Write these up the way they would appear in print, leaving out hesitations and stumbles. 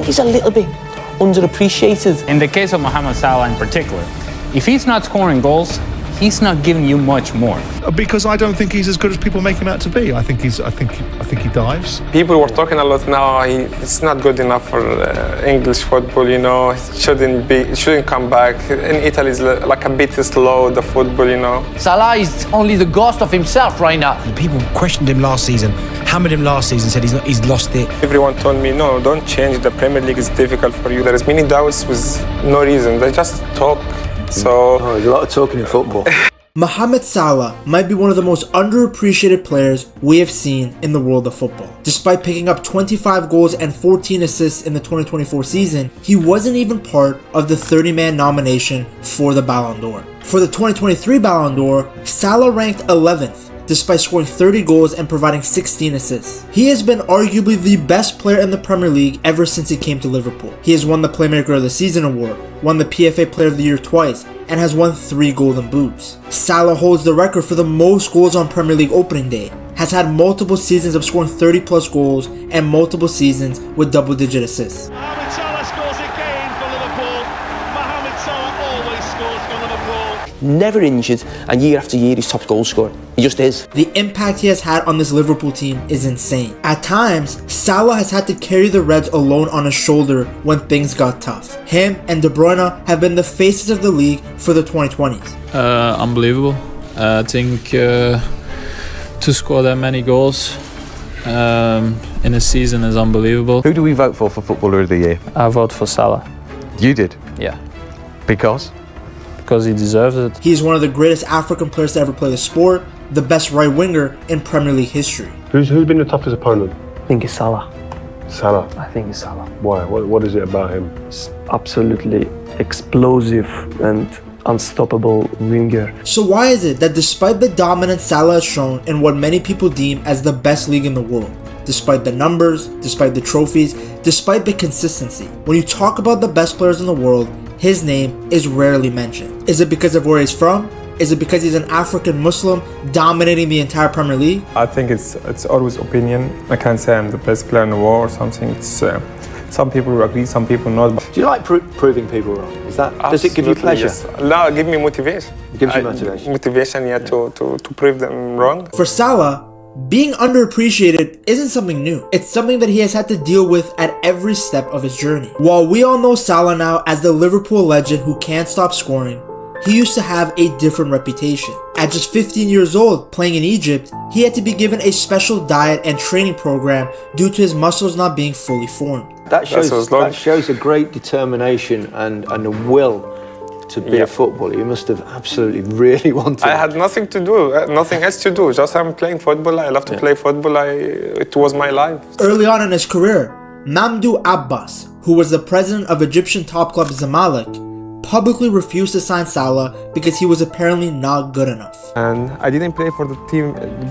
think he's a little bit underappreciated. In the case of Mohamed Salah in particular, if he's not scoring goals, he's not giving you much more. Because I don't think he's as good as people make him out to be. I think he dives. People were talking a lot now. It's not good enough for English football. You know, it shouldn't come back. In Italy, it's like a bit slow, the football. You know, Salah is only the ghost of himself right now. People questioned him last season, hammered him last season, said he's lost it. Everyone told me, no, don't change. The Premier League is difficult for you. There is many doubts with no reason. They just talk. So there's a lot of talking in football. Mohamed Salah might be one of the most underappreciated players we have seen in the world of football. Despite picking up 25 goals and 14 assists in the 2024 season, he wasn't even part of the 30-man nomination for the Ballon d'Or. For the 2023 Ballon d'Or, Salah ranked 11th, despite scoring 30 goals and providing 16 assists. He has been arguably the best player in the Premier League ever since he came to Liverpool. He has won the Playmaker of the Season award, won the PFA Player of the Year twice, and has won 3 Golden Boots. Salah holds the record for the most goals on Premier League opening day, has had multiple seasons of scoring 30 plus goals, and multiple seasons with double-digit assists. Mohamed Salah scores again for Liverpool. Mohamed Salah always scores for Liverpool. Never injured, and year after year he's top goal scorer. He just is. The impact he has had on this Liverpool team is insane. At times, Salah has had to carry the Reds alone on his shoulder when things got tough. Him and De Bruyne have been the faces of the league for the 2020s. Unbelievable. I think to score that many goals in a season is unbelievable. Who do we vote for Footballer of the Year? I vote for Salah. You did? Yeah. Because? Because he deserves it. He is one of the greatest African players to ever play the sport, the best right winger in Premier League history. Who's been the toughest opponent? I think it's Salah. Salah? I think it's Salah. Why? What is it about him? It's absolutely explosive and unstoppable winger. So why is it that despite the dominance Salah has shown in what many people deem as the best league in the world, despite the numbers, despite the trophies, despite the consistency, when you talk about the best players in the world, his name is rarely mentioned? Is it because of where he's from? Is it because he's an African Muslim dominating the entire Premier League? I think it's always opinion. I can't say I'm the best player in the world or something. It's some people will agree, some people not. Do you like proving people wrong? Does it give you pleasure? Yes. No, give me motivation. It gives you motivation. Motivation, yeah, to prove them wrong. For Salah, being underappreciated isn't something new. It's something that he has had to deal with at every step of his journey. While we all know Salah now as the Liverpool legend who can't stop scoring, he used to have a different reputation. At just 15 years old, playing in Egypt, he had to be given a special diet and training program due to his muscles not being fully formed. That shows a great determination and a will to be a footballer. You must have absolutely really wanted. I had nothing to do, nothing else to do. Just I'm playing football. I love to play football. It was my life. Early on in his career, Mamdou Abbas, who was the president of Egyptian top club Zamalek, publicly refused to sign Salah because he was apparently not good enough. And I didn't play for the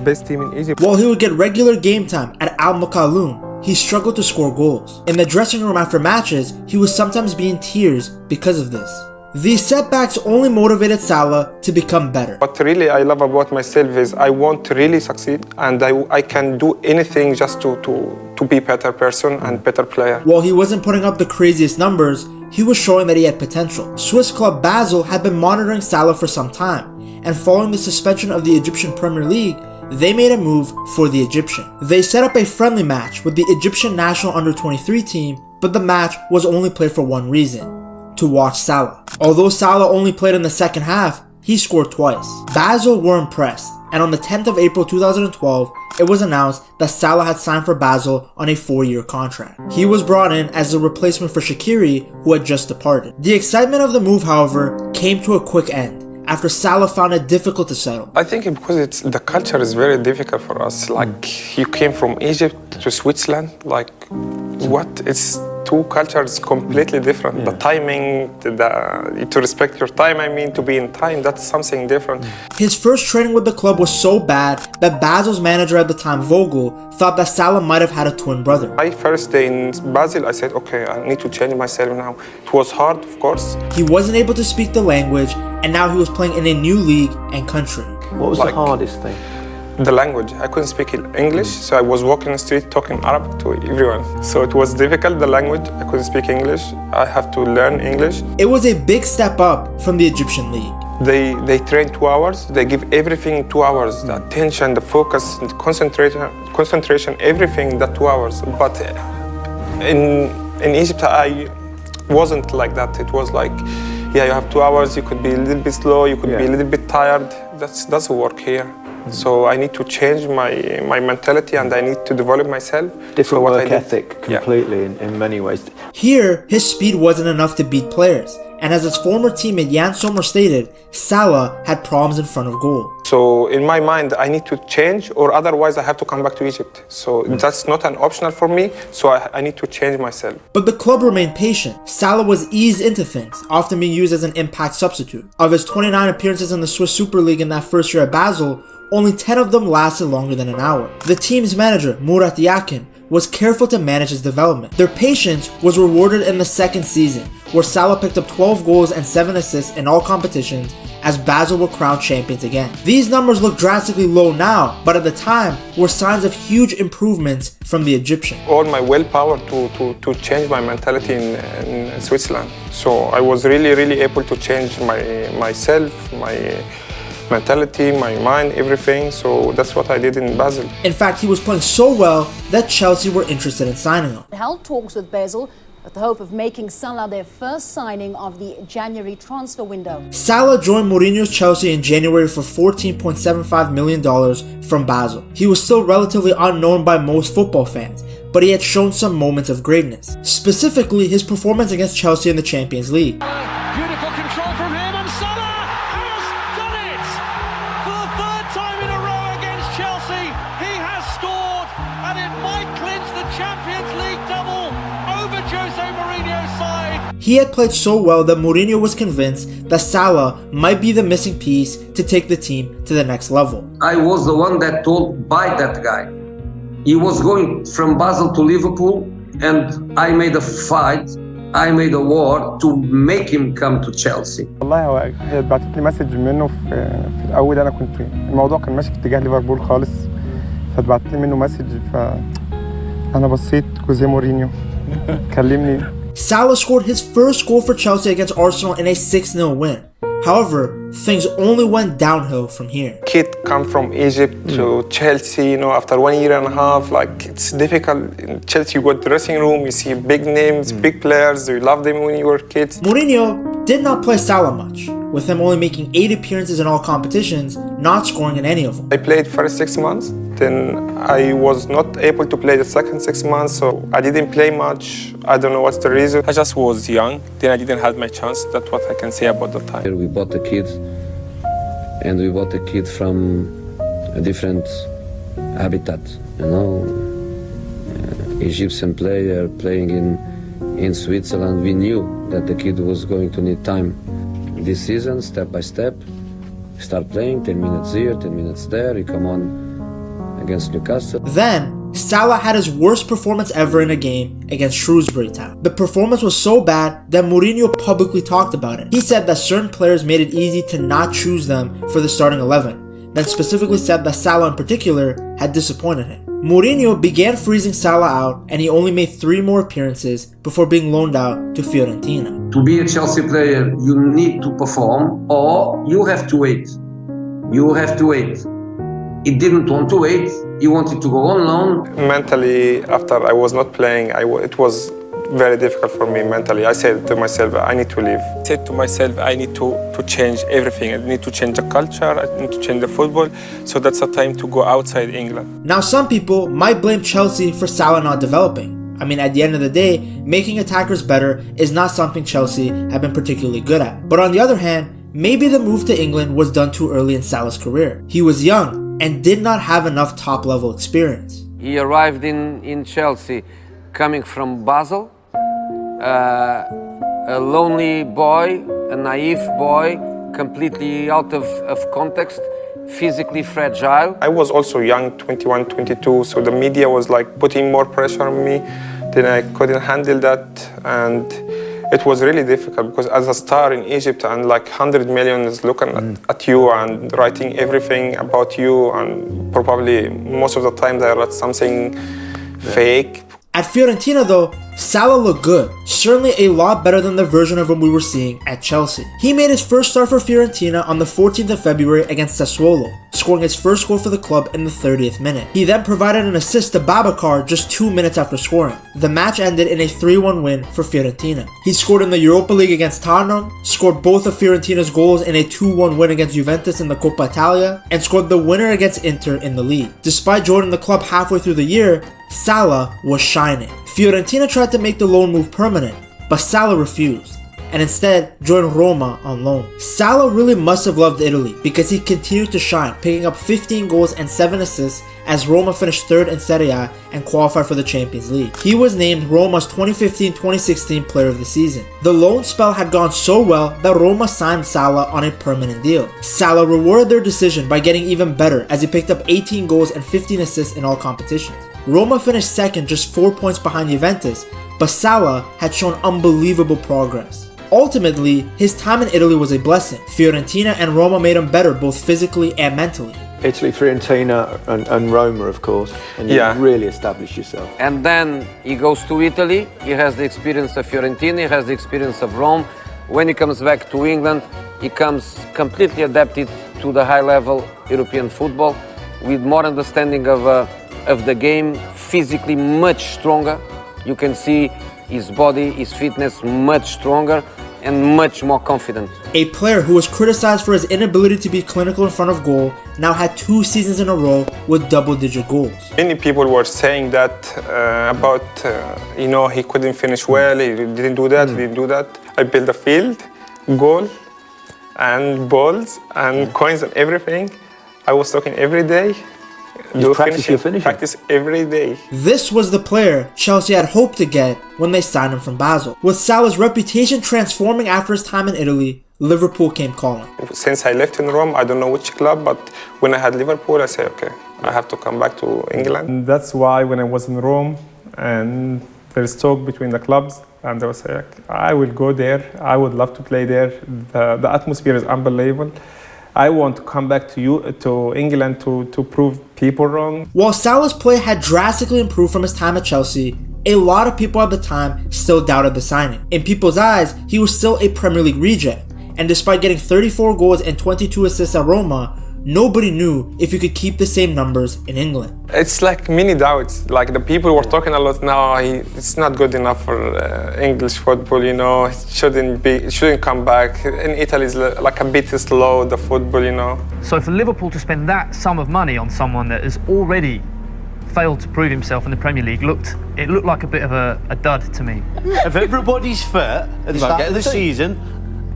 best team in Egypt. While he would get regular game time at Al Makaloun, he struggled to score goals. In the dressing room after matches, he would sometimes be in tears because of this. These setbacks only motivated Salah to become better. What really I love about myself is I want to really succeed, and I can do anything just to be a better person and better player. While he wasn't putting up the craziest numbers, he was showing that he had potential. Swiss club Basel had been monitoring Salah for some time, and following the suspension of the Egyptian Premier League, they made a move for the Egyptian. They set up a friendly match with the Egyptian national under-23 team, but the match was only played for one reason: to watch Salah. Although Salah only played in the second half, he scored twice. Basel were impressed, and on the 10th of April 2012, it was announced that Salah had signed for Basel on a 4-year contract. He was brought in as a replacement for Shaqiri, who had just departed. The excitement of the move, however, came to a quick end after Salah found it difficult to settle. I think because the culture is very difficult for us. Like, you came from Egypt to Switzerland, like, what? It's two cultures completely different. The timing, to respect your time, to be in time, that's something different. His first training with the club was so bad that Basel's manager at the time, Vogel, thought that Salah might have had a twin brother. My first day in Basel, I said, okay, I need to change myself now. It was hard, of course. He wasn't able to speak the language, and now he was playing in a new league and country. What was the hardest thing? The language. I couldn't speak English, so I was walking the street talking Arabic to everyone. So it was difficult, the language. I couldn't speak English. I have to learn English. It was a big step up from the Egyptian league. They train 2 hours. They give everything in 2 hours. The attention, the focus, the concentration, everything in that 2 hours. But in Egypt, I wasn't like that. It was like, yeah, you have 2 hours. You could be a little bit slow. You could be a little bit tired. That doesn't work here. So I need to change my mentality and I need to develop myself. Different work ethic completely in many ways. Here, his speed wasn't enough to beat players. And as his former teammate Jan Sommer stated, Salah had problems in front of goal. So in my mind, I need to change or otherwise I have to come back to Egypt. So that's not an optional for me, so I need to change myself. But the club remained patient. Salah was eased into things, often being used as an impact substitute. Of his 29 appearances in the Swiss Super League in that first year at Basel, only 10 of them lasted longer than an hour. The team's manager, Murat Yakin, was careful to manage his development. Their patience was rewarded in the second season, where Salah picked up 12 goals and 7 assists in all competitions as Basel were crowned champions again. These numbers look drastically low now, but at the time were signs of huge improvements from the Egyptian. All my willpower to change my mentality in Switzerland. So I was really able to change myself, my mentality, my mind, everything. So that's what I did in Basel. In fact, he was playing so well that Chelsea were interested in signing him. Held talks with Basel with the hope of making Salah their first signing of the January transfer window. Salah joined Mourinho's Chelsea in January for $14.75 million from Basel. He was still relatively unknown by most football fans, but he had shown some moments of greatness. Specifically, his performance against Chelsea in the Champions League. Beautiful control from him, and Salah has done it! For the third time in a row against Chelsea, he has scored, and it might clinch the Champions League double over Jose Mourinho's side. He had played so well that Mourinho was convinced that Salah might be the missing piece to take the team to the next level. I was the one that told buy that guy. He was going from Basel to Liverpool, and I made a fight, I made a war to make him come to Chelsea. والله هي بعتت لي مسج منه في الاول. انا كنت الموضوع كان ماشي في اتجاه ليفربول خالص، فاتبعت لي منه مسج، فانا بصيت جوزيه مورينيو كلمني. Salah scored his first goal for Chelsea against Arsenal in a 6-0 win. However, things only went downhill from here. Kid come from Egypt to Chelsea, after 1 year and a half, like it's difficult. In Chelsea, you go to the dressing room, you see big names, big players, you love them when you were kids. Mourinho did not play Salah much, with him only making 8 appearances in all competitions, not scoring in any of them. I played first 6 months, then I was not able to play the second 6 months, so I didn't play much. I don't know what's the reason. I just was young, then I didn't have my chance. That's what I can say about the time. We bought a kid, and we bought a kid from a different habitat, Egyptian player playing in Switzerland. We knew that the kid was going to need time. This season, step by step, start playing, 10 minutes here, 10 minutes there, you come on against Newcastle. Then, Salah had his worst performance ever in a game against Shrewsbury Town. The performance was so bad that Mourinho publicly talked about it. He said that certain players made it easy to not choose them for the starting 11, then specifically said that Salah in particular had disappointed him. Mourinho began freezing Salah out, and he only made 3 more appearances before being loaned out to Fiorentina. To be a Chelsea player, you need to perform, or you have to wait. You have to wait. He didn't want to wait. He wanted to go on loan. Mentally, after I was not playing, it was very difficult for me mentally. I said to myself, I need to leave. I said to myself, I need to change everything. I need to change the culture. I need to change the football. So that's the time to go outside England. Now, some people might blame Chelsea for Salah not developing. I mean, at the end of the day, making attackers better is not something Chelsea have been particularly good at. But on the other hand, maybe the move to England was done too early in Salah's career. He was young and did not have enough top-level experience. He arrived in Chelsea coming from Basel, a lonely boy, a naive boy, completely out of context, physically fragile. I was also young, 21, 22, so the media was like putting more pressure on me. Then I couldn't handle that, and It was really difficult because as a star in Egypt and like 100 million is looking at you and writing everything about you, and probably most of the time they write something fake. At Fiorentina though, Salah looked good, certainly a lot better than the version of him we were seeing at Chelsea. He made his first start for Fiorentina on the 14th of February against Sassuolo, scoring his first goal for the club in the 30th minute. He then provided an assist to Babacar just 2 minutes after scoring. The match ended in a 3-1 win for Fiorentina. He scored in the Europa League against Tottenham, scored both of Fiorentina's goals in a 2-1 win against Juventus in the Coppa Italia, and scored the winner against Inter in the league. Despite joining the club halfway through the year, Salah was shining. Fiorentina tried to make the loan move permanent, but Salah refused, and instead joined Roma on loan. Salah really must have loved Italy because he continued to shine, picking up 15 goals and 7 assists as Roma finished 3rd in Serie A and qualified for the Champions League. He was named Roma's 2015-2016 Player of the Season. The loan spell had gone so well that Roma signed Salah on a permanent deal. Salah rewarded their decision by getting even better as he picked up 18 goals and 15 assists in all competitions. Roma finished second, just 4 points behind Juventus, but Salah had shown unbelievable progress. Ultimately, his time in Italy was a blessing. Fiorentina and Roma made him better both physically and mentally. Italy, Fiorentina and Roma, of course, and you really established yourself. And then he goes to Italy, he has the experience of Fiorentina, he has the experience of Rome. When he comes back to England, he comes completely adapted to the high-level European football with more understanding of the game, physically much stronger. You can see his body, his fitness much stronger and much more confident. A player who was criticized for his inability to be clinical in front of goal now had 2 seasons in a row with double-digit goals. Many people were saying that about, he couldn't finish well, he didn't do that, he didn't do that. I built a field, goal, and balls, and coins and everything. I was talking every day. Practice every day. This was the player Chelsea had hoped to get when they signed him from Basel. With Salah's reputation transforming after his time in Italy, Liverpool came calling. Since I left in Rome, I don't know which club, but when I had Liverpool, I said, okay, I have to come back to England. And that's why when I was in Rome and there's talk between the clubs, and they will say, I will go there, I would love to play there. The atmosphere is unbelievable. I want to come back to England to prove people wrong. While Salah's play had drastically improved from his time at Chelsea, a lot of people at the time still doubted the signing. In people's eyes, he was still a Premier League reject, and despite getting 34 goals and 22 assists at Roma, nobody knew if he could keep the same numbers in England. It's like many doubts. Like the people were talking a lot now. It's not good enough for English football. He shouldn't come back. In Italy, it's like a bit slow, the football. So for Liverpool to spend that sum of money on someone that has already failed to prove himself in the Premier League looked like a bit of a dud to me. If everybody's fit at the start of the season,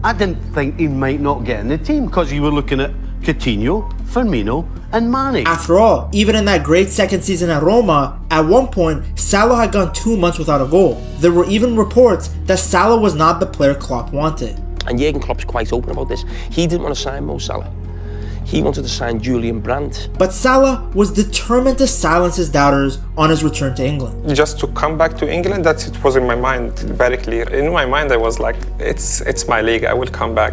I didn't think he might not get in the team because you were looking at Coutinho, Firmino and Mane. After all, even in that great second season at Roma, at one point, Salah had gone 2 months without a goal. There were even reports that Salah was not the player Klopp wanted. And Jurgen Klopp's quite open about this. He didn't want to sign Mo Salah. He wanted to sign Julian Brandt. But Salah was determined to silence his doubters on his return to England. Just to come back to England, it was in my mind very clear. In my mind, I was like, it's my league, I will come back.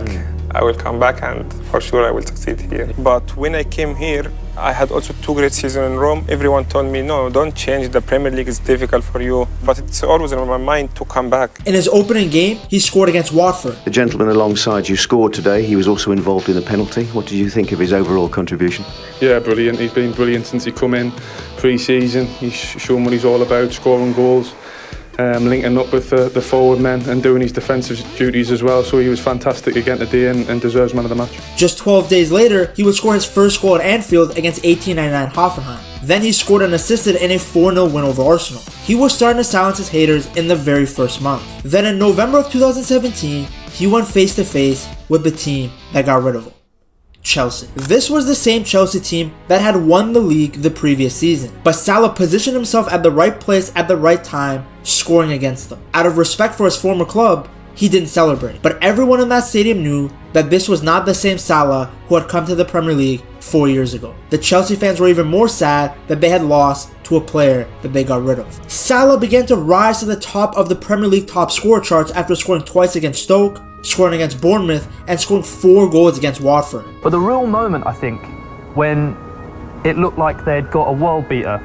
I will come back and for sure I will succeed here. But when I came here, I had also 2 great seasons in Rome. Everyone told me, no, don't change. The Premier League is difficult for you. But it's always in my mind to come back. In his opening game, he scored against Watford. The gentleman alongside you scored today. He was also involved in a penalty. What did you think of his overall contribution? Yeah, brilliant. He's been brilliant since he come in pre-season. He's shown what he's all about, scoring goals. Linking up with the forward men and doing his defensive duties as well. So he was fantastic again today and deserves man of the match. Just 12 days later, he would score his first goal at Anfield against 1899 Hoffenheim. Then he scored and assisted in a 4-0 win over Arsenal. He was starting to silence his haters in the very first month. Then in November of 2017, he went face-to-face with the team that got rid of him. Chelsea. This was the same Chelsea team that had won the league the previous season, but Salah positioned himself at the right place at the right time, scoring against them. Out of respect for his former club, he didn't celebrate. But everyone in that stadium knew that this was not the same Salah who had come to the Premier League 4 years ago. The Chelsea fans were even more sad that they had lost to a player that they got rid of. Salah began to rise to the top of the Premier League top scorer charts after scoring twice against Stoke, scoring against Bournemouth, and scoring 4 goals against Watford. But the real moment, I think, when it looked like they'd got a world beater,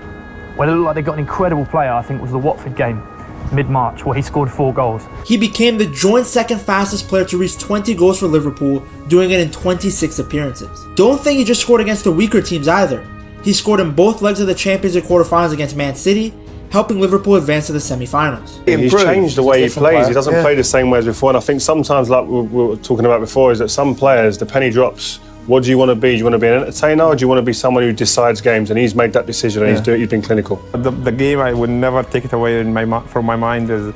when it looked like they got an incredible player, I think was the Watford game, mid-March, where he scored 4 goals. He became the joint second fastest player to reach 20 goals for Liverpool, doing it in 26 appearances. Don't think he just scored against the weaker teams either. He scored in both legs of the Champions League quarterfinals against Man City, helping Liverpool advance to the semi-finals. He's changed the way he plays. He doesn't play the same way as before. And I think sometimes, like we were talking about before, is that some players, the penny drops. What do you want to be? Do you want to be an entertainer, or do you want to be someone who decides games? And he's made that decision, and he's been clinical. The game I would never take it away from my mind is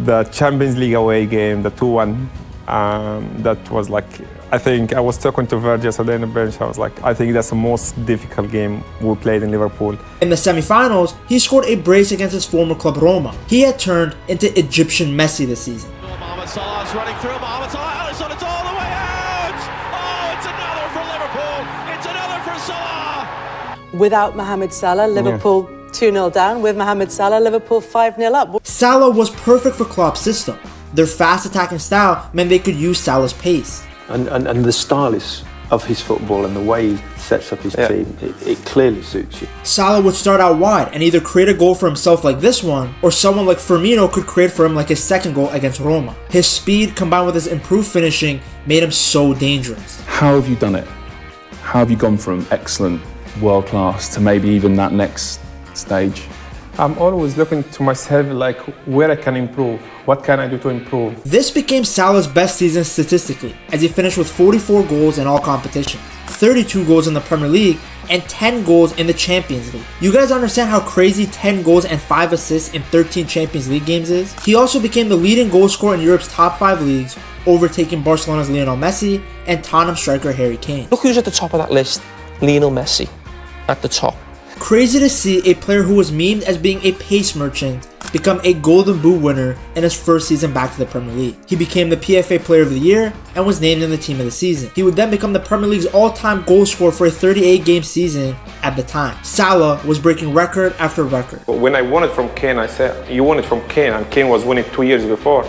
the Champions League away game, the 2-1. That was like, I think I was talking to Virgil yesterday on the bench. I was like, I think that's the most difficult game we played in Liverpool. In the semi-finals, he scored a brace against his former club Roma. He had turned into Egyptian Messi this season. Mohamed Salah's running through. Mohamed Salah, Alisson, it's all the way out! Oh, it's another for Liverpool. It's another for Salah. Without Mohamed Salah, Liverpool 2-0 down. With Mohamed Salah, Liverpool 5-0 up. Salah was perfect for Klopp's system. Their fast attacking style meant they could use Salah's pace. And the stylus of his football and the way he sets up his team, it clearly suits you. Salah would start out wide and either create a goal for himself like this one, or someone like Firmino could create for him like his second goal against Roma. His speed combined with his improved finishing made him so dangerous. How have you done it? How have you gone from excellent, world class to maybe even that next stage? I'm always looking to myself like where I can improve. What can I do to improve? This became Salah's best season statistically, as he finished with 44 goals in all competitions, 32 goals in the Premier League, and 10 goals in the Champions League. You guys understand how crazy 10 goals and 5 assists in 13 Champions League games is? He also became the leading goal scorer in Europe's top 5 leagues, overtaking Barcelona's Lionel Messi and Tottenham striker Harry Kane. Look who's at the top of that list. Lionel Messi, at the top. Crazy to see a player who was memed as being a pace merchant become a Golden Boot winner in his first season back to the Premier League. He became the PFA Player of the Year and was named in the Team of the Season. He would then become the Premier League's all-time goal scorer for a 38-game season at the time. Salah was breaking record after record. When I won it from Kane, I said, you won it from Kane, and Kane was winning 2 years before.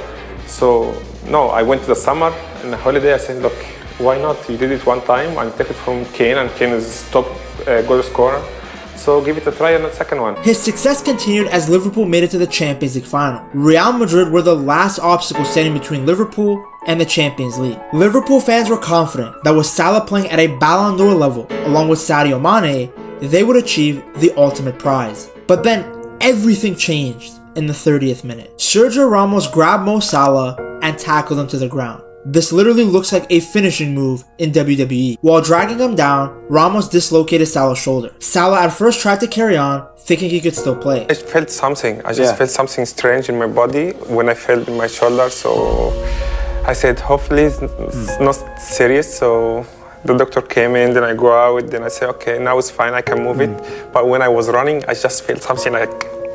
So, no, I went to the summer and the holiday, I said, look, why not? You did it one time and take it from Kane, and Kane is top goal scorer. So give it a try on the second one. His success continued as Liverpool made it to the Champions League final. Real Madrid were the last obstacle standing between Liverpool and the Champions League. Liverpool fans were confident that with Salah playing at a Ballon d'Or level, along with Sadio Mane, they would achieve the ultimate prize. But then everything changed in the 30th minute. Sergio Ramos grabbed Mo Salah and tackled him to the ground. This literally looks like a finishing move in WWE. While dragging him down, Ramos dislocated Salah's shoulder. Salah at first tried to carry on, thinking he could still play. I felt something. I just felt something strange in my body when I felt in my shoulder. So I said, hopefully it's not serious. So the doctor came in, then I go out, then I say, okay, now it's fine, I can move it. But when I was running, I just felt something like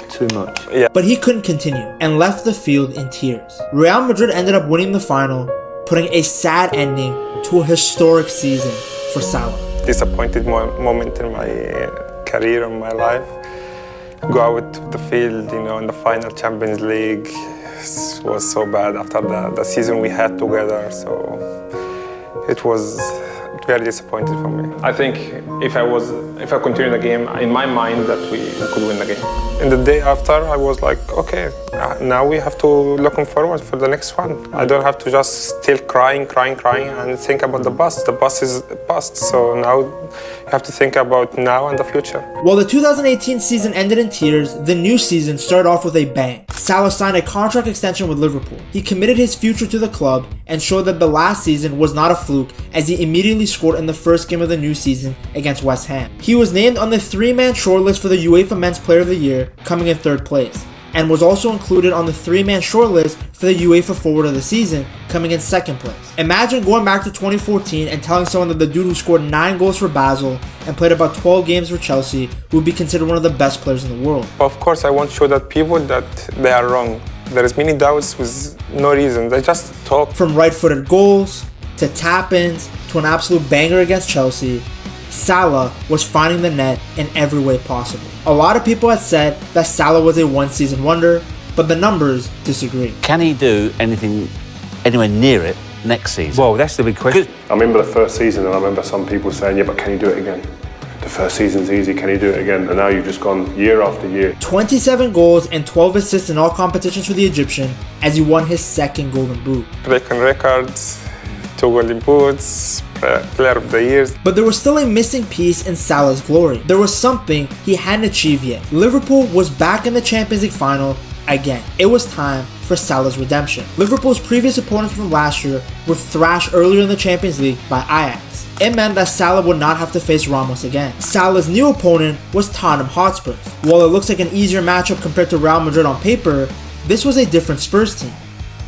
too much. Yeah. But he couldn't continue and left the field in tears. Real Madrid ended up winning the final, putting a sad ending to a historic season for Salah. Disappointed moment in my career, in my life. Go out to the field, in the final Champions League. It was so bad after the season we had together. So it was very disappointing for me. I think if I continue the game, in my mind that we could win the game. And the day after, I was like, okay, now we have to looking forward for the next one. I don't have to just still crying and think about the bus. The bus is past, so now you have to think about now and the future. While the 2018 season ended in tears, the new season started off with a bang. Salah signed a contract extension with Liverpool. He committed his future to the club and showed that the last season was not a fluke, as he immediately scored in the first game of the new season against West Ham. He was named on the 3-man shortlist for the UEFA Men's Player of the Year, coming in 3rd place, and was also included on the 3-man shortlist for the UEFA Forward of the Season, coming in 2nd place. Imagine going back to 2014 and telling someone that the dude who scored 9 goals for Basel and played about 12 games for Chelsea would be considered one of the best players in the world. Of course, I want to show that people that they are wrong. There is many doubts with no reason. They just talk. From right-footed goals, to tap-ins, to an absolute banger against Chelsea, Salah was finding the net in every way possible. A lot of people had said that Salah was a one-season wonder, but the numbers disagree. Can he do anything anywhere near it next season? Well, that's the big question. I remember the first season, and I remember some people saying, yeah, but can he do it again? The first season's easy, can he do it again? And now you've just gone year after year. 27 goals and 12 assists in all competitions for the Egyptian as he won his second Golden Boot. Breaking records, 2 Golden Boots, Player of the Year. But there was still a missing piece in Salah's glory. There was something he hadn't achieved yet. Liverpool was back in the Champions League final again. It was time for Salah's redemption. Liverpool's previous opponents from last year were thrashed earlier in the Champions League by Ajax. It meant that Salah would not have to face Ramos again. Salah's new opponent was Tottenham Hotspur. While it looks like an easier matchup compared to Real Madrid on paper, this was a different Spurs team.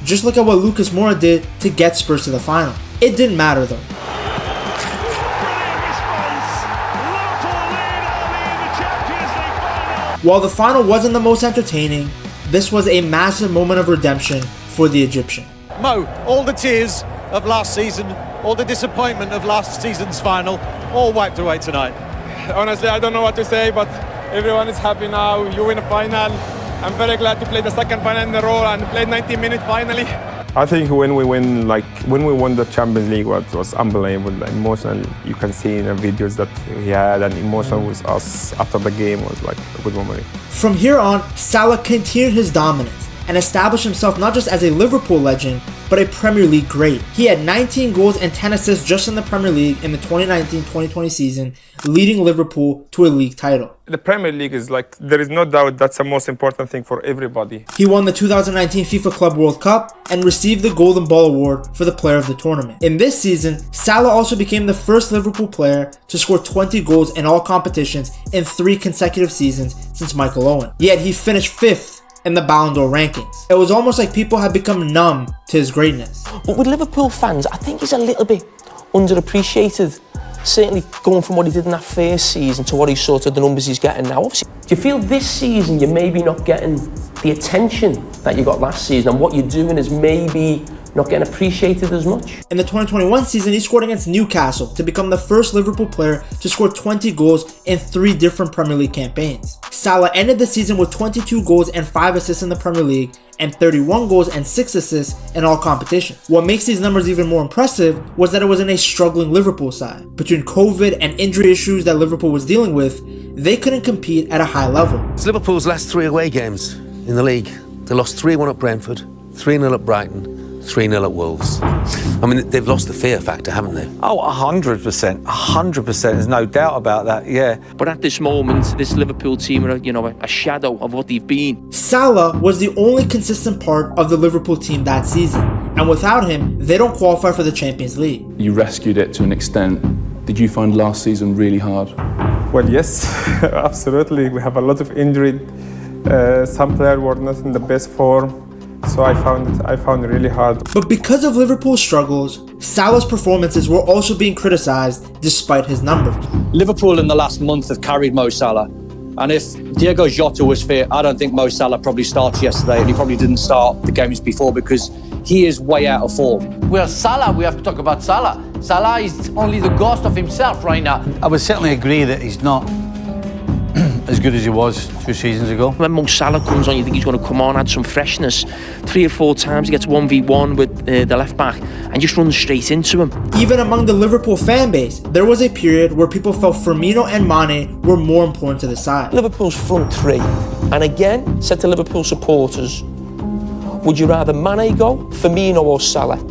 Just look at what Lucas Moura did to get Spurs to the final. It didn't matter though. While the final wasn't the most entertaining, this was a massive moment of redemption for the Egyptian. Mo, all the tears of last season, all the disappointment of last season's final, all wiped away tonight. Honestly, I don't know what to say, but everyone is happy now. You win a final. I'm very glad to play the second final in a row and play 90 minutes finally. I think when we won the Champions League, what was unbelievable. The emotion you can see in the videos that he had, and emotion with us after the game was like a good memory. From here on, Salah continued his dominance and established himself not just as a Liverpool legend, but a Premier League great. He had 19 goals and 10 assists just in the Premier League in the 2019-2020 season, leading Liverpool to a league title. The Premier League is like, there is no doubt that's the most important thing for everybody. He won the 2019 FIFA Club World Cup and received the Golden Ball Award for the player of the tournament. In this season, Salah also became the first Liverpool player to score 20 goals in all competitions in 3 consecutive seasons since Michael Owen. Yet he finished 5th in the Ballon d'Or rankings. It was almost like people had become numb to his greatness. But with Liverpool fans, I think he's a little bit underappreciated. Certainly going from what he did in that first season to what he's sort of the numbers he's getting now. Obviously, do you feel this season you're maybe not getting the attention that you got last season, and what you're doing is maybe not getting appreciated as much? In the 2021 season, he scored against Newcastle to become the first Liverpool player to score 20 goals in 3 different Premier League campaigns. Salah ended the season with 22 goals and 5 assists in the Premier League and 31 goals and 6 assists in all competitions. What makes these numbers even more impressive was that it was in a struggling Liverpool side. Between COVID and injury issues that Liverpool was dealing with, they couldn't compete at a high level. It's Liverpool's last 3 away games in the league. They lost 3-1 at Brentford, 3-0 at Brighton, 3-0 at Wolves. I mean, they've lost the fear factor, haven't they? Oh, 100%. 100%. There's no doubt about that, yeah. But at this moment, this Liverpool team are, a shadow of what they've been. Salah was the only consistent part of the Liverpool team that season. And without him, they don't qualify for the Champions League. You rescued it to an extent. Did you find last season really hard? Well, yes, absolutely. We have a lot of injury. Some players were not in the best form. So I found it really hard. But because of Liverpool's struggles, Salah's performances were also being criticised despite his numbers. Liverpool in the last month have carried Mo Salah. And if Diogo Jota was fit, I don't think Mo Salah probably started yesterday, and he probably didn't start the games before because he is way out of form. Well, Salah, we have to talk about Salah. Salah is only the ghost of himself right now. I would certainly agree that he's not as good as he was 2 seasons ago. When Mo Salah comes on, you think he's going to come on, add some freshness. 3 or 4 times he gets 1v1 with the left back and just runs straight into him. Even among the Liverpool fan base, there was a period where people felt Firmino and Mane were more important to the side. Liverpool's front 3, and again, said to Liverpool supporters, would you rather Mane go, Firmino or Salah?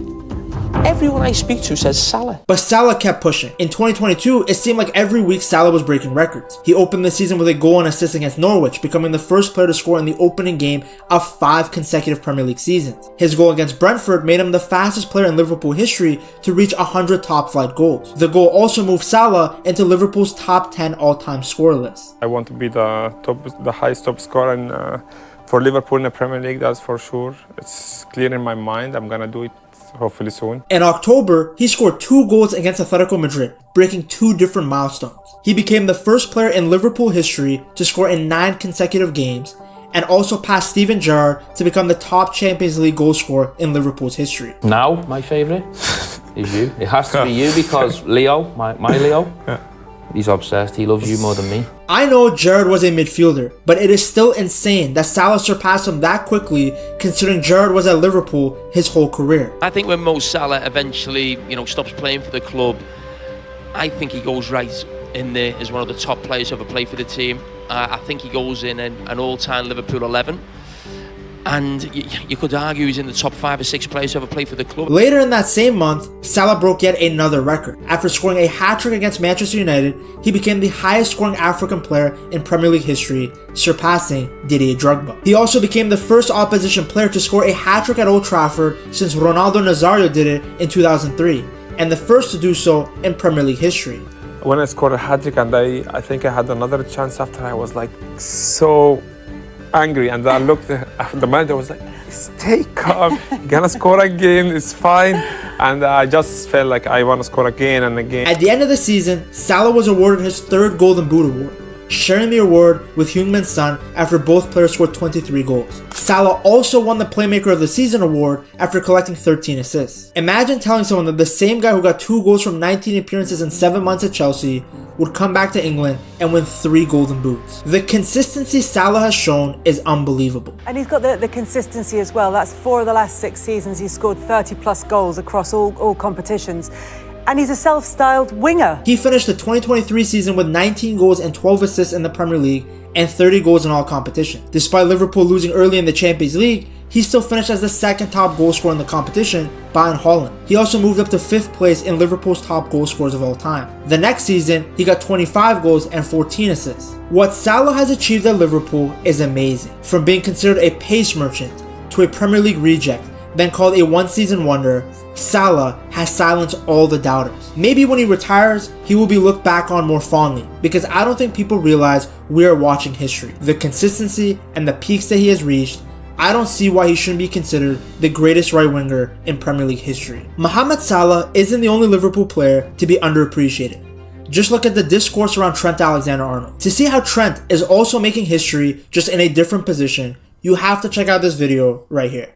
Everyone I speak to says Salah. But Salah kept pushing. In 2022, it seemed like every week Salah was breaking records. He opened the season with a goal and assist against Norwich, becoming the first player to score in the opening game of 5 consecutive Premier League seasons. His goal against Brentford made him the fastest player in Liverpool history to reach 100 top-flight goals. The goal also moved Salah into Liverpool's top 10 all-time scorer list. I want to be the highest top scorer for Liverpool in the Premier League, that's for sure. It's clear in my mind. I'm gonna do it hopefully soon. In October, he scored 2 goals against Atletico Madrid, breaking 2 different milestones. He became the first player in Liverpool history to score in 9 consecutive games and also passed Steven Gerrard to become the top Champions League goal scorer in Liverpool's history. Now, my favourite is you. It has to be you because Leo, my Leo, he's obsessed. He loves you more than me. I know Gerrard was a midfielder, but it is still insane that Salah surpassed him that quickly considering Gerrard was at Liverpool his whole career. I think when Mo Salah eventually, stops playing for the club, I think he goes right in there as one of the top players who ever played for the team. I think he goes in an all-time Liverpool 11. And you could argue he's in the top 5 or 6 players who ever played for the club. Later in that same month, Salah broke yet another record. After scoring a hat-trick against Manchester United, he became the highest-scoring African player in Premier League history, surpassing Didier Drogba. He also became the first opposition player to score a hat-trick at Old Trafford since Ronaldo Nazario did it in 2003, and the first to do so in Premier League history. When I scored a hat-trick and I think I had another chance after, I was like so angry, and I looked at the manager, was like, stay calm, you're gonna score again, it's fine. And I just felt like I want to score again and again. At the end of the season, Salah was awarded his 3rd Golden Boot award, sharing the award with Heung-min Son after both players scored 23 goals. Salah also won the Playmaker of the Season award after collecting 13 assists. Imagine telling someone that the same guy who got 2 goals from 19 appearances in 7 months at Chelsea would come back to England and win 3 Golden Boots. The consistency Salah has shown is unbelievable. And he's got the consistency as well. That's 4 of the last 6 seasons. He's scored 30 plus goals across all competitions. And he's a self-styled winger. He finished the 2023 season with 19 goals and 12 assists in the Premier League and 30 goals in all competitions. Despite Liverpool losing early in the Champions League, he still finished as the 2nd top goal scorer in the competition behind Haaland. He also moved up to 5th place in Liverpool's top goal scorers of all time. The next season, he got 25 goals and 14 assists. What Salah has achieved at Liverpool is amazing. From being considered a pace merchant to a Premier League reject, then called a one-season wonder, Salah has silenced all the doubters. Maybe when he retires, he will be looked back on more fondly, because I don't think people realize we are watching history. The consistency and the peaks that he has reached, I don't see why he shouldn't be considered the greatest right winger in Premier League history. Mohamed Salah isn't the only Liverpool player to be underappreciated. Just look at the discourse around Trent Alexander-Arnold. To see how Trent is also making history just in a different position, you have to check out this video right here.